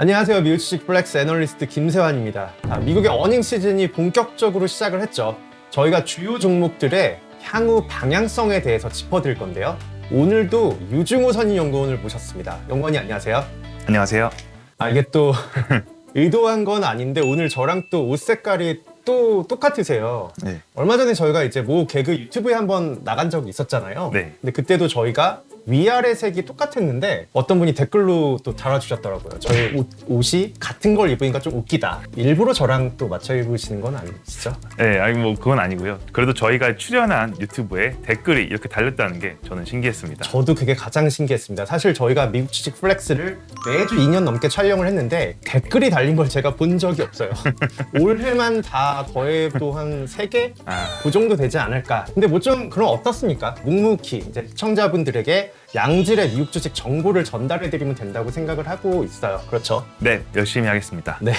안녕하세요. 미국 주식 플렉스 애널리스트 김세환입니다. 미국의 어닝 시즌이 본격적으로 시작을 했죠. 저희가 주요 종목들의 향후 방향성에 대해서 짚어드릴 건데요. 오늘도 유중호 선임연구원을 모셨습니다. 연구원이 안녕하세요. 안녕하세요. 이게 또 의도한 건 아닌데 오늘 저랑 또 옷 색깔이 또 똑같으세요. 네. 얼마 전에 저희가 이제 모 개그 유튜브에 한번 나간 적이 있었잖아요. 네. 근데 그때도 저희가 위아래 색이 똑같았는데 어떤 분이 댓글로 또 달아주셨더라고요. 저희 옷이 같은 걸 입으니까 좀 웃기다. 일부러 저랑 또 맞춰 입으시는 건 아니시죠? 네, 아니 뭐 그건 아니고요. 그래도 저희가 출연한 유튜브에 댓글이 이렇게 달렸다는 게 저는 신기했습니다. 저도 그게 가장 신기했습니다. 사실 저희가 미국 주식 플렉스를 매주 2년 넘게 촬영을 했는데 댓글이 달린 걸 제가 본 적이 없어요. 올해만 다 더해도 한 3개? 그 정도 되지 않을까. 근데 뭐 좀 그럼 어떻습니까? 묵묵히 이제 시청자분들에게 양질의 미국 주식 정보를 전달해드리면 된다고 생각을 하고 있어요. 그렇죠? 네, 열심히 하겠습니다. 네.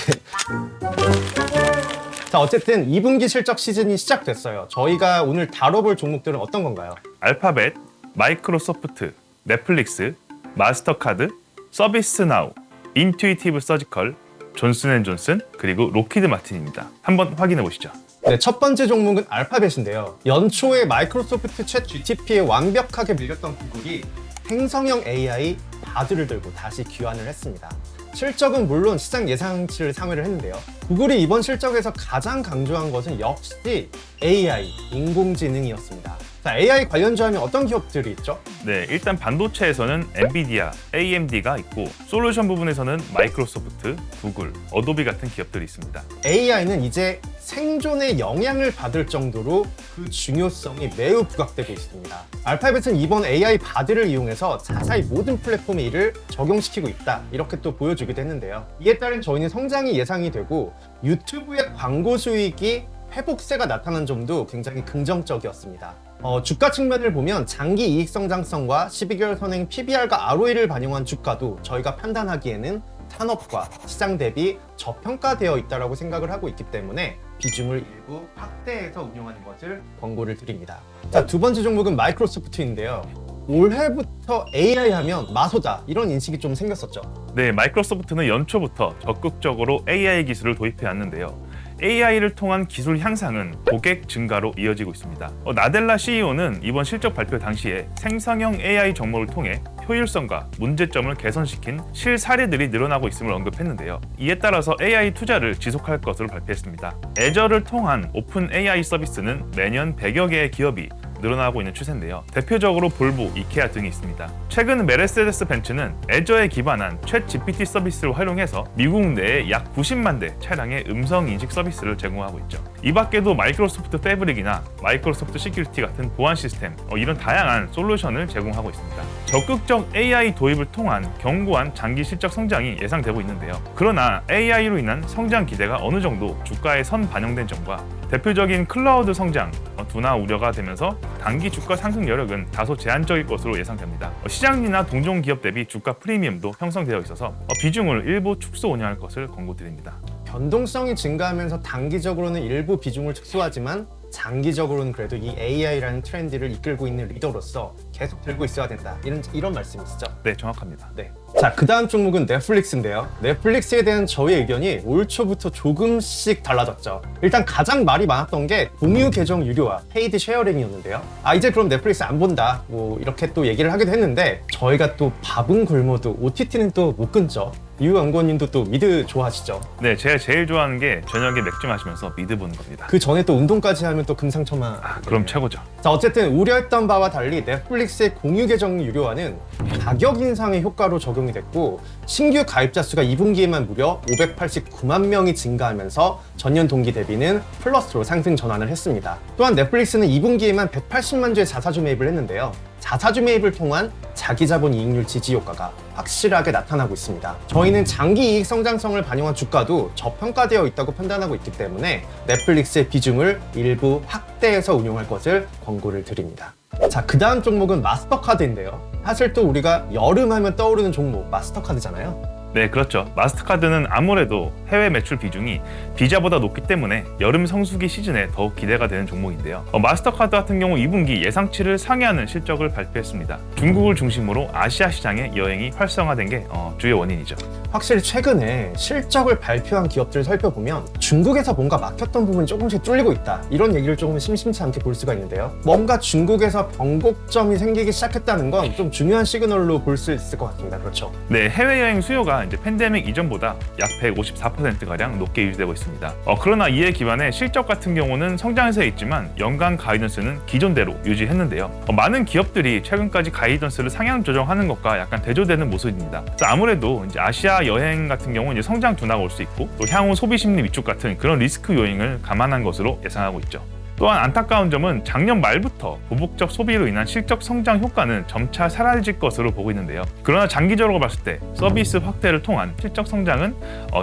자, 어쨌든 2분기 실적 시즌이 시작됐어요. 저희가 오늘 다뤄볼 종목들은 어떤 건가요? 알파벳, 마이크로소프트, 넷플릭스, 마스터카드, 서비스나우, 인투이티브 서지컬, 존슨앤존슨, 그리고 로키드 마틴입니다. 한번 확인해 보시죠. 네, 첫 번째 종목은 알파벳인데요. 연초에 마이크로소프트 챗 GTP에 완벽하게 밀렸던 구글이 생성형 AI 바드를 들고 다시 귀환을 했습니다. 실적은 물론 시장 예상치를 상회를 했는데요. 구글이 이번 실적에서 가장 강조한 것은 역시 AI, 인공지능이었습니다. 자, AI 관련주 하면 어떤 기업들이 있죠? 네, 일단 반도체에서는 엔비디아, AMD가 있고 솔루션 부분에서는 마이크로소프트, 구글, 어도비 같은 기업들이 있습니다. AI는 이제 생존에 영향을 받을 정도로 그 중요성이 매우 부각되고 있습니다. 알파벳은 이번 AI 바드를 이용해서 자사의 모든 플랫폼에 이를 적용시키고 있다. 이렇게 또 보여주기도 했는데요. 이에 따른 저희는 성장이 예상이 되고 유튜브의 광고 수익이 회복세가 나타난 점도 굉장히 긍정적이었습니다. 주가 측면을 보면 장기 이익 성장성과 12개월 선행 PBR과 ROE를 반영한 주가도 저희가 판단하기에는 산업과 시장 대비 저평가되어 있다고 생각을 하고 있기 때문에 비중을 일부 확대해서 운용하는 것을 권고를 드립니다. 자, 두 번째 종목은 마이크로소프트인데요. 올해부터 AI 하면 마소다 이런 인식이 좀 생겼었죠. 네, 마이크로소프트는 연초부터 적극적으로 AI 기술을 도입해 왔는데요. AI를 통한 기술 향상은 고객 증가로 이어지고 있습니다. 나델라 CEO는 이번 실적 발표 당시에 생성형 AI 정보를 통해 효율성과 문제점을 개선시킨 실사례들이 늘어나고 있음을 언급했는데요. 이에 따라서 AI 투자를 지속할 것으로 발표했습니다. 애저를 통한 오픈 AI 서비스는 매년 100여 개의 기업이 늘어나고 있는 추세인데요. 대표적으로 볼보, 이케아 등이 있습니다. 최근 메르세데스 벤츠는 애저에 기반한 챗 GPT 서비스를 활용해서 미국 내에 약 90만 대 차량의 음성 인식 서비스를 제공하고 있죠. 이 밖에도 마이크로소프트 패브릭이나 마이크로소프트 시큐리티 같은 보안 시스템, 이런 다양한 솔루션을 제공하고 있습니다. 적극적 AI 도입을 통한 견고한 장기 실적 성장이 예상되고 있는데요. 그러나 AI로 인한 성장 기대가 어느 정도 주가에 선 반영된 점과 대표적인 클라우드 성장 둔화 우려가 되면서 단기 주가 상승 여력은 다소 제한적일 것으로 예상됩니다. 시장이나 동종 기업 대비 주가 프리미엄도 형성되어 있어서 비중을 일부 축소 운영할 것을 권고드립니다. 변동성이 증가하면서 단기적으로는 일부 비중을 축소하지만 장기적으로는 그래도 이 AI라는 트렌드를 이끌고 있는 리더로서 계속 들고 있어야 된다. 이런 말씀이시죠? 네, 정확합니다. 네. 자, 그 다음 종목은 넷플릭스인데요. 넷플릭스에 대한 저의 의견이 올 초부터 조금씩 달라졌죠. 일단 가장 말이 많았던 게 공유 계정 유료화, 페이드 쉐어링이었는데요. 이제 그럼 넷플릭스 안 본다. 뭐 이렇게 또 얘기를 하기도 했는데 저희가 또 밥은 굶어도 OTT는 또 못 끊죠. 유 연구원님도 또 미드 좋아하시죠? 네, 제가 제일 좋아하는 게 저녁에 맥주 마시면서 미드 보는 겁니다. 그 전에 또 운동까지 하면 또 금상첨화. 그럼 최고죠. 자, 어쨌든 우려했던 바와 달리 넷플릭스의 공유 계정 유료화는 가격 인상의 효과로 적용이 됐고 신규 가입자 수가 2분기에만 무려 589만 명이 증가하면서 전년 동기 대비는 플러스로 상승 전환을 했습니다. 또한 넷플릭스는 2분기에만 180만 주의 자사주 매입을 했는데요. 자사주 매입을 통한 자기자본 이익률 지지 효과가 확실하게 나타나고 있습니다. 저희는 장기 이익 성장성을 반영한 주가도 저평가되어 있다고 판단하고 있기 때문에 넷플릭스의 비중을 일부 확대해서 운용할 것을 권고를 드립니다. 자, 그 다음 종목은 마스터카드인데요. 사실 또 우리가 여름 하면 떠오르는 종목 마스터카드잖아요. 네, 그렇죠. 마스터카드는 아무래도 해외 매출 비중이 비자보다 높기 때문에 여름 성수기 시즌에 더욱 기대가 되는 종목인데요. 마스터카드 같은 경우 2분기 예상치를 상회하는 실적을 발표했습니다. 중국을 중심으로 아시아 시장의 여행이 활성화된 게 주요 원인이죠. 확실히 최근에 실적을 발표한 기업들을 살펴보면 중국에서 뭔가 막혔던 부분이 조금씩 뚫리고 있다, 이런 얘기를 조금 심심치 않게 볼 수가 있는데요. 뭔가 중국에서 변곡점이 생기기 시작했다는 건 좀 중요한 시그널로 볼 수 있을 것 같습니다. 그렇죠? 네, 해외여행 수요가 이제 팬데믹 이전보다 약 154%가량 높게 유지되고 있습니다. 그러나 이에 기반해 실적 같은 경우는 성장세에 있지만 연간 가이던스는 기존대로 유지했는데요. 많은 기업들이 최근까지 가이던스를 상향 조정하는 것과 약간 대조되는 모습입니다. 아무래도 이제 아시아 여행 같은 경우는 이제 성장 둔화가 올 수 있고 또 향후 소비 심리 위축 같은 그런 리스크 요인을 감안한 것으로 예상하고 있죠. 또한 안타까운 점은 작년 말부터 보복적 소비로 인한 실적 성장 효과는 점차 사라질 것으로 보고 있는데요. 그러나 장기적으로 봤을 때 서비스 확대를 통한 실적 성장은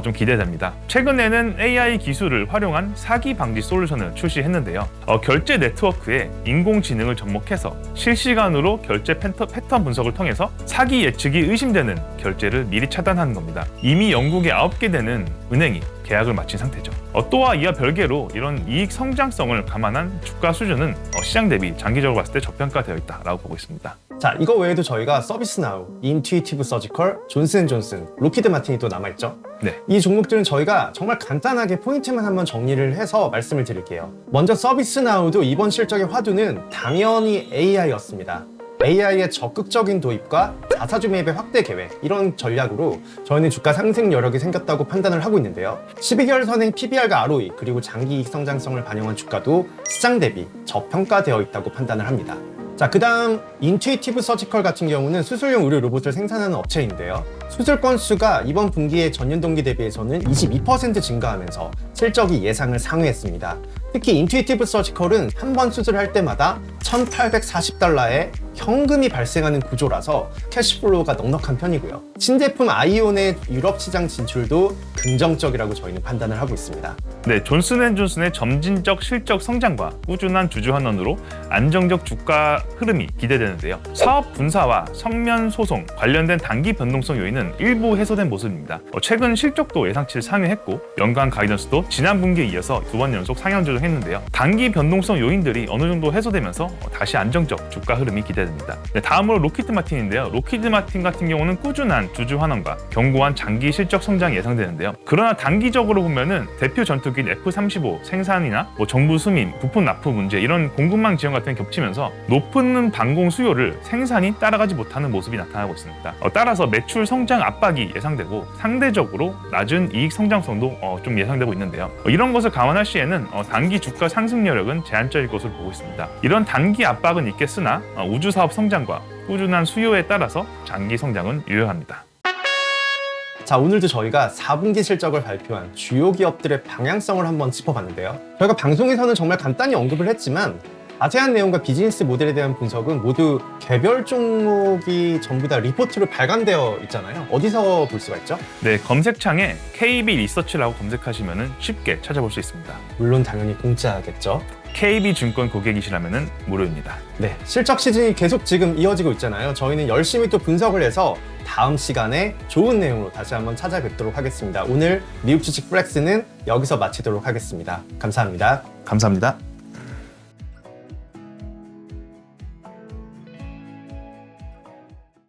좀 기대됩니다. 최근에는 AI 기술을 활용한 사기 방지 솔루션을 출시했는데요. 결제 네트워크에 인공지능을 접목해서 실시간으로 결제 패턴 분석을 통해서 사기 예측이 의심되는 결제를 미리 차단하는 겁니다. 이미 영국의 9개 되는 은행이 계약을 마친 상태죠. 또한 이와 별개로 이런 이익 성장성을 감안한 주가 수준은 시장 대비 장기적으로 봤을 때 저평가되어 있다라고 보고 있습니다. 자, 이거 외에도 저희가 서비스나우, 인투이티브 서지컬, 존슨앤존슨, 로키드 마틴이 또 남아있죠. 네. 이 종목들은 저희가 정말 간단하게 포인트만 한번 정리를 해서 말씀을 드릴게요. 먼저 서비스나우도 이번 실적의 화두는 당연히 AI였습니다. AI의 적극적인 도입과 자사주 매입의 확대 계획, 이런 전략으로 저희는 주가 상승 여력이 생겼다고 판단을 하고 있는데요. 12개월 선행 PBR과 ROE 그리고 장기 이익 성장성을 반영한 주가도 시장 대비 저평가되어 있다고 판단을 합니다. 자, 그 다음 인투이티브 서지컬 같은 경우는 수술용 의료 로봇을 생산하는 업체인데요. 수술 건수가 이번 분기에 전년 동기 대비해서는 22% 증가하면서 실적이 예상을 상회했습니다. 특히 인투이티브 서지컬은 한 번 수술할 때마다 $1,840의 현금이 발생하는 구조라서 캐시플로우가 넉넉한 편이고요. 신제품 아이온의 유럽 시장 진출도 긍정적이라고 저희는 판단을 하고 있습니다. 네, 존슨앤존슨의 점진적 실적 성장과 꾸준한 주주 환원으로 안정적 주가 흐름이 기대되는데요. 사업 분사와 성면 소송 관련된 단기 변동성 요인은 일부 해소된 모습입니다. 최근 실적도 예상치를 상회했고 연간 가이던스도 지난 분기에 이어서 2번 연속 상향 조정했는데요. 단기 변동성 요인들이 어느 정도 해소되면서 다시 안정적 주가 흐름이 기대됩니다. 네, 다음으로 로키드 마틴인데요. 로키드 마틴 같은 경우는 꾸준한 주주 환원과 견고한 장기 실적 성장이 예상되는데요. 그러나 단기적으로 보면은 대표 전투기인 F-35 생산이나 정부 수민, 부품 납품 문제 이런 공급망 지연 같은 게 겹치면서 높은 방공 수요를 생산이 따라가지 못하는 모습이 나타나고 있습니다. 따라서 매출 성장 압박이 예상되고 상대적으로 낮은 이익 성장성도 좀 예상되고 있는데요. 이런 것을 감안할 시에는 단기 주가 상승 여력은 제한적일 것으로 보고 있습니다. 이런 단기 압박은 있겠으나 우주 사업 성장과 꾸준한 수요에 따라서 장기 성장은 유효합니다. 자, 오늘도 저희가 4분기 실적을 발표한 주요 기업들의 방향성을 한번 짚어봤는데요. 저희가 방송에서는 정말 간단히 언급을 했지만 자세한 내용과 비즈니스 모델에 대한 분석은 모두 개별 종목이 전부 다 리포트로 발간되어 있잖아요. 어디서 볼 수가 있죠? 네, 검색창에 KB 리서치라고 검색하시면 쉽게 찾아볼 수 있습니다. 물론 당연히 공짜겠죠. KB증권 고객이시라면 무료입니다. 네, 실적 시즌이 계속 지금 이어지고 있잖아요. 저희는 열심히 또 분석을 해서 다음 시간에 좋은 내용으로 다시 한번 찾아뵙도록 하겠습니다. 오늘 미국 주식 플렉스는 여기서 마치도록 하겠습니다. 감사합니다. 감사합니다.